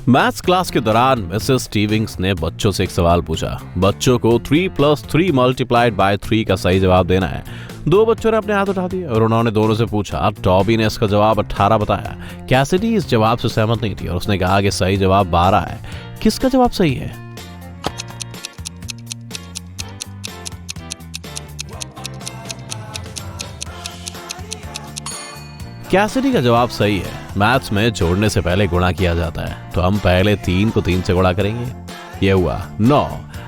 Maths class के दौरान Mrs स्टीविंग्स ने बच्चों से एक सवाल पूछा। बच्चों को 3+3 मल्टीप्लाइड बाय 3 का सही जवाब देना है। दो बच्चों ने अपने हाथ उठा दिए और उन्होंने दोनों से पूछा। टॉबी ने इसका जवाब 18 बताया। कैसिडी इस जवाब से सहमत नहीं थी और उसने कहा कि सही जवाब 12 है। किसका जवाब सही है? कैसिडी का जवाब सही है। मैथ्स में जोड़ने से पहले गुणा किया जाता है, तो हम पहले 3 को 3 से गुणा करेंगे। ये हुआ 9।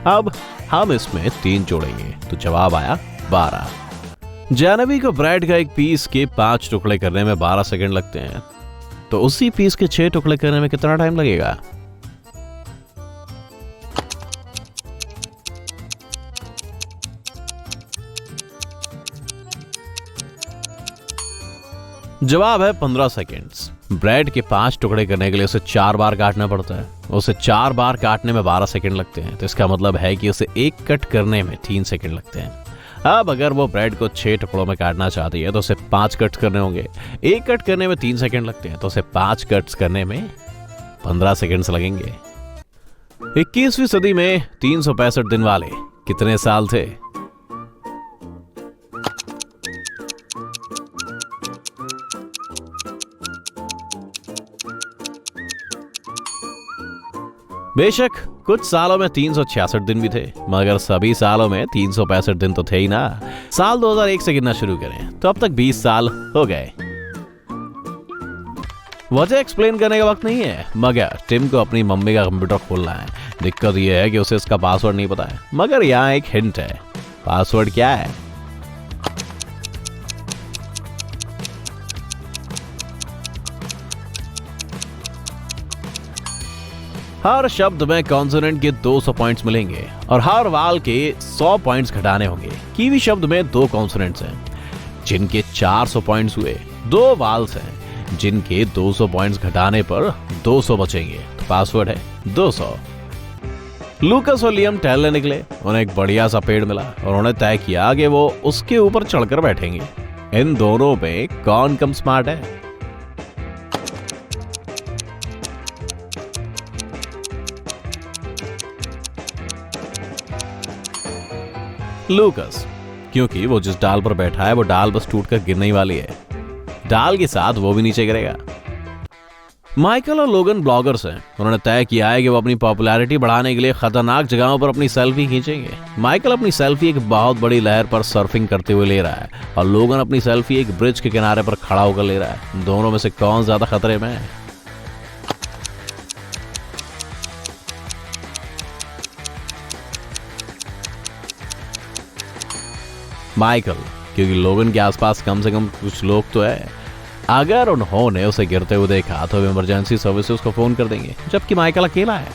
अब हम इसमें 3 जोड़ेंगे तो जवाब आया 12। जानवी को ब्रेड का एक पीस के 5 टुकड़े करने में 12 सेकंड लगते हैं, तो उसी पीस के 6 टुकड़े करने में कितना टाइम लगेगा? जवाब है 15 सेकेंड्स। ब्रेड के 5 टुकड़े करने के लिए उसे 4 बार काटना पड़ता है। उसे 4 बार काटने में 12 सेकेंड लगते हैं, तो इसका मतलब है कि उसे एक कट करने में 3 सेकेंड लगते हैं। अब अगर वो ब्रेड को 6 टुकड़ों में काटना चाहती है तो उसे 5 कट्स करने होंगे। एक कट करने में 3 सेकेंड लगते हैं, तो उसे 5 कट्स करने में 15 सेकेंड्स लगेंगे। 21वीं सदी में 365 दिन वाले कितने साल थे? बेशक कुछ सालों में 366 दिन भी थे, मगर सभी सालों में 365 दिन तो थे ही ना। साल 2001 से गिनना शुरू करें तो अब तक 20 साल हो गए। वजह एक्सप्लेन करने का वक्त नहीं है, मगर टिम को अपनी मम्मी का कंप्यूटर खोलना है। दिक्कत यह है कि उसे इसका पासवर्ड नहीं पता है, मगर यहाँ एक हिंट है। पासवर्ड क्या है? हर शब्द में कॉन्सोनेंट के 200 पॉइंट्स मिलेंगे और हर वाल के 100 पॉइंट्स घटाने होंगे। कीवी शब्द में 2 कॉन्सोनेंट्स हैं जिनके 400 पॉइंट्स हुए। 2 वाल्स हैं जिनके 200 पॉइंट्स घटाने पर 200 बचेंगे, तो पासवर्ड है 200। लूकस और लियम टहलने निकले। उन्हें एक बढ़िया सा पेड़ मिला और उन्होंने तय किया कि वो उसके ऊपर चढ़कर बैठेंगे। इन दोनों में कौन कम स्मार्ट है? लूकस, क्योंकि वो जिस डाल पर बैठा है वो डाल बस टूटकर गिरने ही वाली है। डाल के साथ वो भी नीचे गिरेगा। माइकल और लोगन ब्लॉगर्स हैं। उन्होंने तय किया है कि वो अपनी पॉपुलैरिटी बढ़ाने के लिए खतरनाक जगहों पर अपनी सेल्फी खींचेंगे। माइकल अपनी सेल्फी एक बहुत बड़ी लहर पर सर्फिंग करते हुए ले रहा है और लोगन अपनी सेल्फी एक ब्रिज के किनारे पर खड़ा होकर ले रहा है। दोनों में से कौन ज्यादा खतरे में है? माइकल, क्योंकि लोगन के आसपास कम से कम कुछ लोग तो है। अगर उन्होंने उसे गिरते हुए देखा तो वे इमरजेंसी सर्विसेज को फोन कर देंगे, जबकि माइकल अकेला है।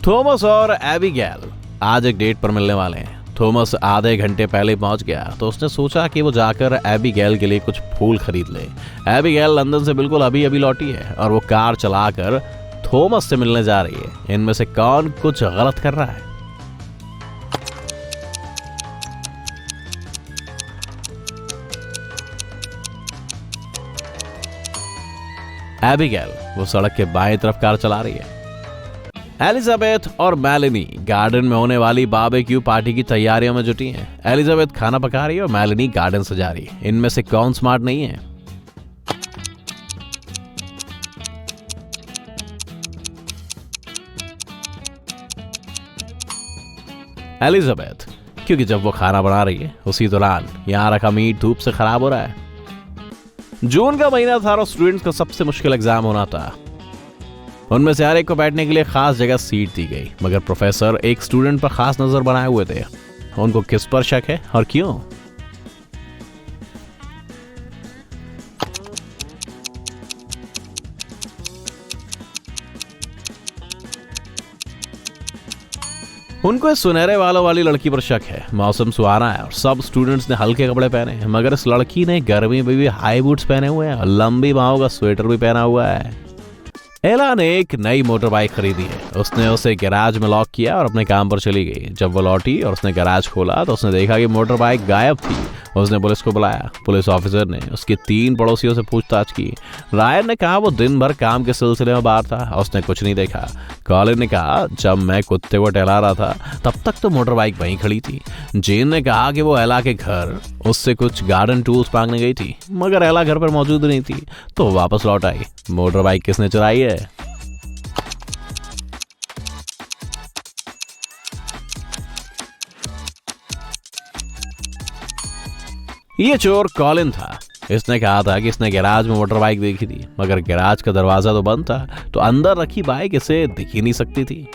थॉमस और एबिगेल आज एक डेट पर मिलने वाले हैं। थॉमस आधे घंटे पहले पहुंच गया तो उसने सोचा कि वो जाकर एबिगेल के लिए कुछ फूल खरीद ले। एबिगेल लंदन से बिल्कुल अभी अभी लौटी है और वो कार चलाकर थॉमस से मिलने जा रही है। इनमें से कौन कुछ गलत कर रहा है? एबिगेल वो सड़क के बाएं तरफ कार चला रही है। एलिजाबेथ और मेलेनी गार्डन में होने वाली बारबेक्यू पार्टी की तैयारियों में जुटी हैं। एलिजाबेथ खाना पका रही है और मेलेनी गार्डन सजा रही है। इनमें से कौन स्मार्ट नहीं है? एलिजाबेथ, क्योंकि जब वो खाना बना रही है उसी दौरान यहाँ रखा मीट धूप से खराब हो रहा है। जून का महीना था और स्टूडेंट्स का सबसे मुश्किल एग्जाम होना था। उनमें से हर एक को बैठने के लिए खास जगह सीट दी गई, मगर प्रोफेसर एक स्टूडेंट पर खास नजर बनाए हुए थे। उनको किस पर शक है और क्यों? उनको इस सुनहरे बालों वाली लड़की पर शक है। मौसम सुहाना है और सब स्टूडेंट्स ने हल्के कपड़े पहने हैं, मगर इस लड़की ने गर्मी में भी हाई बूट्स पहने हुए हैं और लंबी बाहों का स्वेटर भी पहना हुआ है। एला ने एक नई मोटर बाइक खरीदी है उसने उसे गैराज में लॉक किया और अपने काम पर चली गई। जब वो लौटी और उसने गैराज खोला तो उसने देखा कि मोटर बाइक गायब थी। उसने पुलिस को बुलाया। पुलिस ऑफिसर ने उसके 3 पड़ोसियों से पूछताछ की। रायन ने कहा वो दिन भर काम के सिलसिले में बाहर था, उसने कुछ नहीं देखा। कॉलिन ने कहा जब मैं कुत्ते को टहला रहा था तब तक तो मोटर बाइक वहीं खड़ी थी। जेन ने कहा कि वो एला के घर उससे कुछ गार्डन टूल्स मांगने गई थी, मगर एला घर पर मौजूद नहीं थी तो वापस लौट आई। मोटर बाइक किसने चुराई है? ये चोर कॉलिन था। इसने कहा था कि इसने गैराज में मोटर बाइक देखी थी, मगर गैराज का दरवाजा तो बंद था तो अंदर रखी बाइक इसे दिख ही नहीं सकती थी।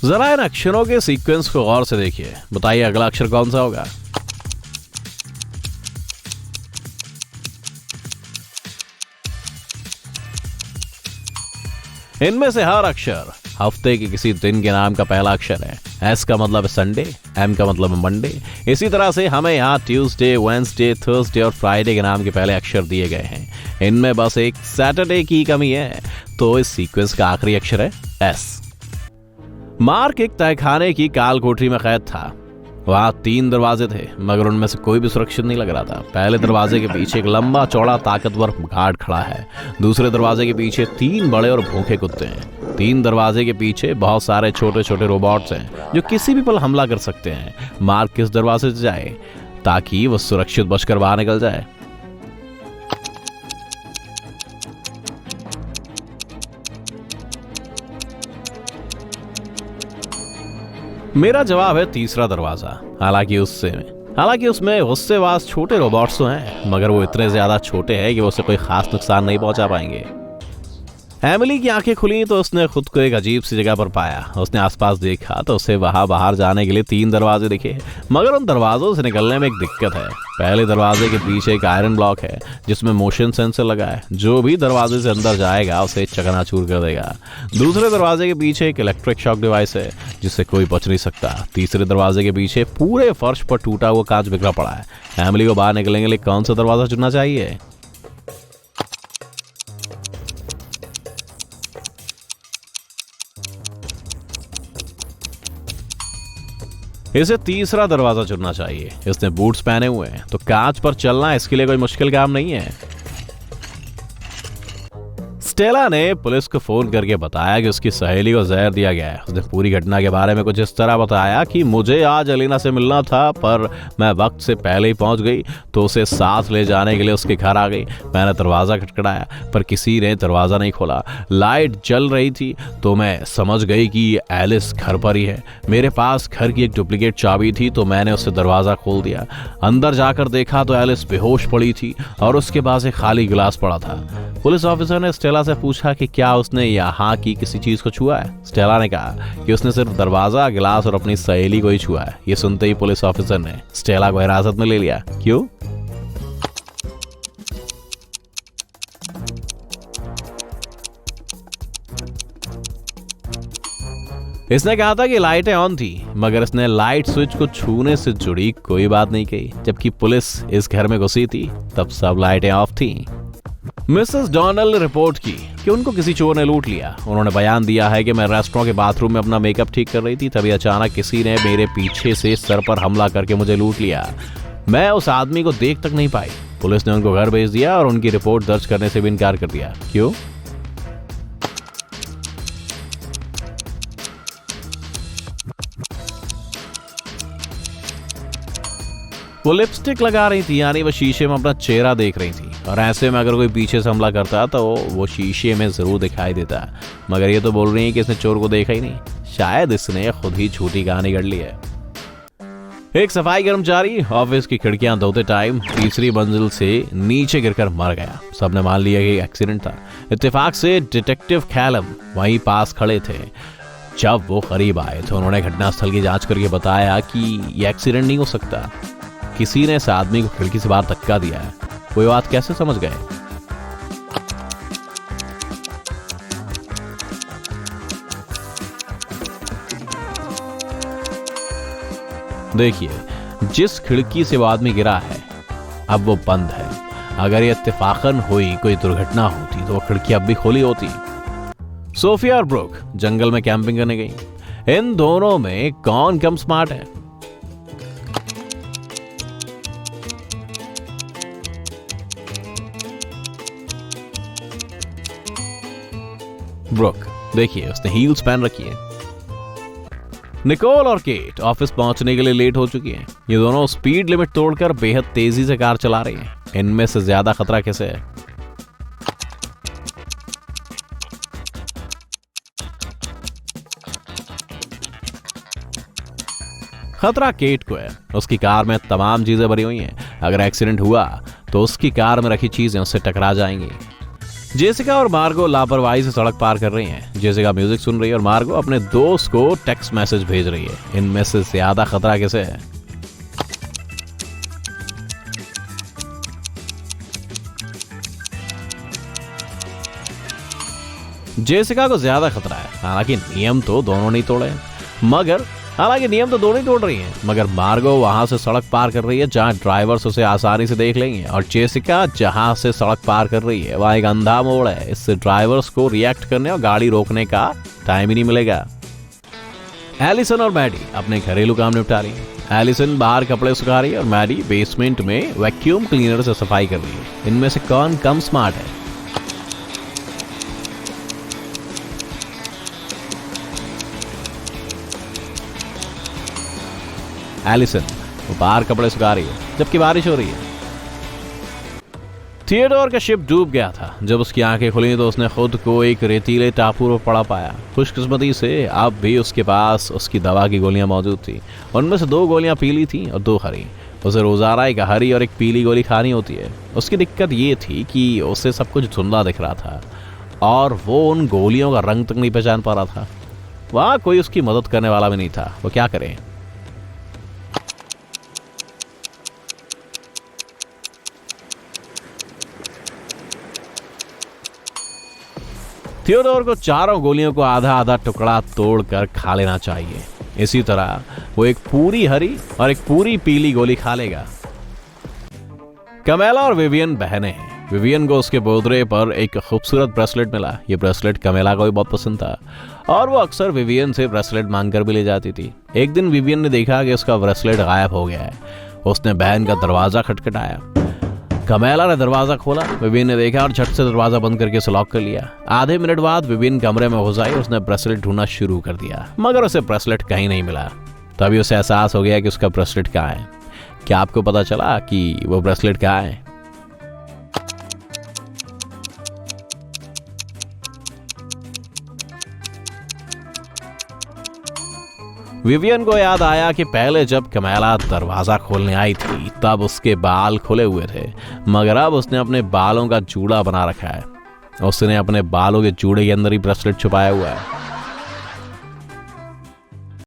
जरा इन अक्षरों के सीक्वेंस को गौर से देखिए, बताइए अगला अक्षर कौन सा होगा? इनमें से हर अक्षर हफ्ते के किसी दिन के नाम का पहला अक्षर है। एस का मतलब है संडे, एम का मतलब है मंडे। इसी तरह से हमें यहाँ ट्यूसडे, वेडनेसडे, थर्सडे और फ्राइडे के नाम के पहले अक्षर दिए गए हैं। इनमें बस एक सैटरडे की कमी है, तो इस सीक्वेंस का आखिरी अक्षर है एस। मार्क एक तहखाने की काल कोठरी में कैद था। वहां 3 दरवाजे थे, मगर उनमें से कोई भी सुरक्षित नहीं लग रहा था। पहले दरवाजे के पीछे एक लंबा चौड़ा ताकतवर गार्ड खड़ा है। दूसरे दरवाजे के पीछे 3 बड़े और भूखे कुत्ते हैं। 3 दरवाजे के पीछे बहुत सारे छोटे छोटे रोबोट्स हैं जो किसी भी पल हमला कर सकते हैं। मार्क किस दरवाजे से जाए ताकि वह सुरक्षित बचकर बाहर निकल जाए? मेरा जवाब है तीसरा दरवाजा। हालांकि उसमें गुस्सेबाज छोटे रोबोट्स तो हैं, मगर वो इतने ज्यादा छोटे हैं कि वो उसे कोई खास नुकसान नहीं पहुंचा पाएंगे। एमिली की आंखें खुली तो उसने खुद को एक अजीब सी जगह पर पाया। उसने आसपास देखा तो उसे वहां बाहर जाने के लिए 3 दरवाजे दिखे, मगर उन दरवाजों से निकलने में एक दिक्कत है। पहले दरवाजे के पीछे एक आयरन ब्लॉक है जिसमें मोशन सेंसर लगा है। जो भी दरवाजे से अंदर जाएगा उसे चकनाचूर कर देगा। दूसरे दरवाजे के पीछे एक इलेक्ट्रिक शॉक डिवाइस है जिससे कोई बच नहीं सकता। तीसरे दरवाजे के पीछे पूरे फर्श पर टूटा हुआ कांच बिखरा पड़ा है। एमिली को बाहर निकलने के लिए कौन सा दरवाजा चुनना चाहिए? इसे तीसरा दरवाजा चुनना चाहिए। इसने बूट्स पहने हुए हैं तो कांच पर चलना इसके लिए कोई मुश्किल काम नहीं है। स्टेला ने पुलिस को फोन करके बताया कि उसकी सहेली को जहर दिया गया है। उसने पूरी घटना के बारे में कुछ इस तरह बताया कि मुझे आज एलिना से मिलना था, पर मैं वक्त से पहले ही पहुंच गई तो उसे साथ ले जाने के लिए उसके घर आ गई। मैंने दरवाजा खटखटाया पर किसी ने दरवाजा नहीं खोला। लाइट जल रही थी तो मैं समझ गई कि एलिस घर पर ही है। मेरे पास घर की एक डुप्लीकेट चाबी थी तो मैंने उससे दरवाजा खोल दिया। अंदर जाकर देखा तो एलिस बेहोश पड़ी थी और उसके पास एक खाली गिलास पड़ा था। पुलिस ऑफिसर ने स्टेला से पूछा कि क्या उसने यहाँ की किसी चीज को छुआ है। स्टेला ने कहा कि उसने सिर्फ दरवाजा, गिलास और अपनी सहेली को ही छुआ है। ये सुनते ही पुलिस ऑफिसर ने स्टेला को हिरासत में ले लिया। क्यों? इसने कहा था कि लाइटें ऑन थी, मगर इसने लाइट स्विच को छूने से जुड़ी कोई बात नहीं कही। जबकि पुलिस इस घर में घुसी थी तब सब लाइटें ऑफ थी। मिसेस डोनाल्ड ने रिपोर्ट की कि उनको किसी चोर ने लूट लिया। उन्होंने बयान दिया है कि मैं रेस्टोरेंट के बाथरूम में अपना मेकअप ठीक कर रही थी, तभी अचानक किसी ने मेरे पीछे से सर पर हमला करके मुझे लूट लिया। मैं उस आदमी को देख तक नहीं पाई। पुलिस ने उनको घर भेज दिया और उनकी रिपोर्ट दर्ज करने से भी इनकार कर दिया। क्यों? वो लिपस्टिक लगा रही थी, यानी वो शीशे में अपना चेहरा देख रही थी, और ऐसे में अगर कोई पीछे से हमला करता तो वो शीशे में जरूर दिखाई देता। मगर ये तो बोल रही है कि इसने चोर को देखा ही नहीं। शायद इसने खुद ही झूठी कहानी गढ़ ली है। एक सफाई कर्मचारी ऑफिस की खिड़कियां धोते टाइम तीसरी मंजिल से नीचे गिरकर मर गया। सबने मान लिया कि एक्सीडेंट था। इत्तेफाक से डिटेक्टिव कैलम वहीं पास खड़े थे। जब वो करीब आए तो उन्होंने घटनास्थल की जांच करके बताया कि ये एक्सीडेंट नहीं हो सकता। किसी ने इस आदमी को खिड़की से बाहर धक्का दिया है। वो बात कैसे समझ गए? देखिए, जिस खिड़की से वो आदमी गिरा है अब वो बंद है। अगर ये इत्तेफाकन हुई कोई दुर्घटना होती तो वो खिड़की अब भी खोली होती। सोफिया और ब्रुक जंगल में कैंपिंग करने गई। इन दोनों में कौन कम स्मार्ट है? ब्रुक, देखिए उसने हील्स पहन रखी है। निकोल और केट ऑफिस पहुंचने के लिए लेट हो चुकी हैं। ये दोनों स्पीड लिमिट तोड़कर बेहद तेजी से कार चला रही हैं। इनमें से ज्यादा खतरा किसे है? खतरा केट को है। उसकी कार में तमाम चीजें भरी हुई हैं। अगर एक्सीडेंट हुआ तो उसकी कार में रखी चीजें उससे टकरा जाएंगी। जेसिका और मार्गो लापरवाही से सड़क पार कर रही हैं। जेसिका म्यूजिक सुन रही है और मार्गो अपने दोस्त को टेक्स्ट मैसेज भेज रही है। इनमें से ज्यादा खतरा किसे है? जेसिका को ज्यादा खतरा है। हालांकि नियम तो दोनों नहीं तोड़ रही हैं, मगर मार्गो वहां से सड़क पार कर रही है जहां ड्राइवर्स उसे आसानी से देख लेंगे, और जेसिका जहां से सड़क पार कर रही है वहां एक अंधा मोड़ है। इससे ड्राइवर्स को रिएक्ट करने और गाड़ी रोकने का टाइम ही नहीं मिलेगा। एलिसन और मैडी अपने घरेलू काम निपटा रही है। एलिसन बाहर कपड़े सुखा रही है और मैडी बेसमेंट में वैक्यूम क्लीनर से सफाई कर रही है। इनमें से कौन कम स्मार्ट है? एलिसन, वो बाहर कपड़े सुखा रही है जबकि बारिश हो रही है। थियोडोर का शिप डूब गया था। जब उसकी आंखें खुली तो उसने खुद को एक रेतीले टापू पर पड़ा पाया। खुशकिस्मती से अब भी उसके पास उसकी दवा की गोलियां मौजूद थी। उनमें से 2 गोलियां पीली थी और 2 हरी। उसे रोजाना एक हरी और एक पीली गोली खानी होती है। उसकी दिक्कत ये थी कि उसे सब कुछ धुंधला दिख रहा था और वो उन गोलियों का रंग तक नहीं पहचान पा रहा था। वहां कोई उसकी मदद करने वाला भी नहीं था। वो क्या करे? थियोडोर को चारों गोलियों को आधा आधा टुकड़ा तोड़कर खा लेना चाहिए। इसी तरह वो एक पूरी हरी और एक पूरी पीली गोली खा लेगा। कमेला और विवियन बहनें हैं। विवियन को उसके बोदरे पर एक खूबसूरत ब्रेसलेट मिला। ये ब्रेसलेट कमेला को भी बहुत पसंद था और वो अक्सर विवियन से ब्रेसलेट मांगकर भी ले जाती थी। एक दिन विवियन ने देखा कि उसका ब्रेसलेट गायब हो गया है। उसने बहन का दरवाजा खटखटाया। कमेला ने दरवाजा खोला। विवियन ने देखा और झट से दरवाजा बंद करके उसे लॉक कर लिया। आधे मिनट बाद विवियन कमरे में घुस आई। उसने ब्रेसलेट ढूंढना शुरू कर दिया, मगर उसे ब्रेसलेट कहीं नहीं मिला। तभी उसे एहसास हो गया कि उसका ब्रेसलेट कहाँ है। क्या आपको पता चला कि वो ब्रेसलेट कहाँ है? विवियन को याद आया कि पहले जब कमेला दरवाजा खोलने आई थी तब उसके बाल खुले हुए थे, मगर अब उसने अपने बालों का जूड़ा बना रखा है। उसने अपने बालों के जूड़े के अंदर ही ब्रेसलेट छुपाया हुआ है।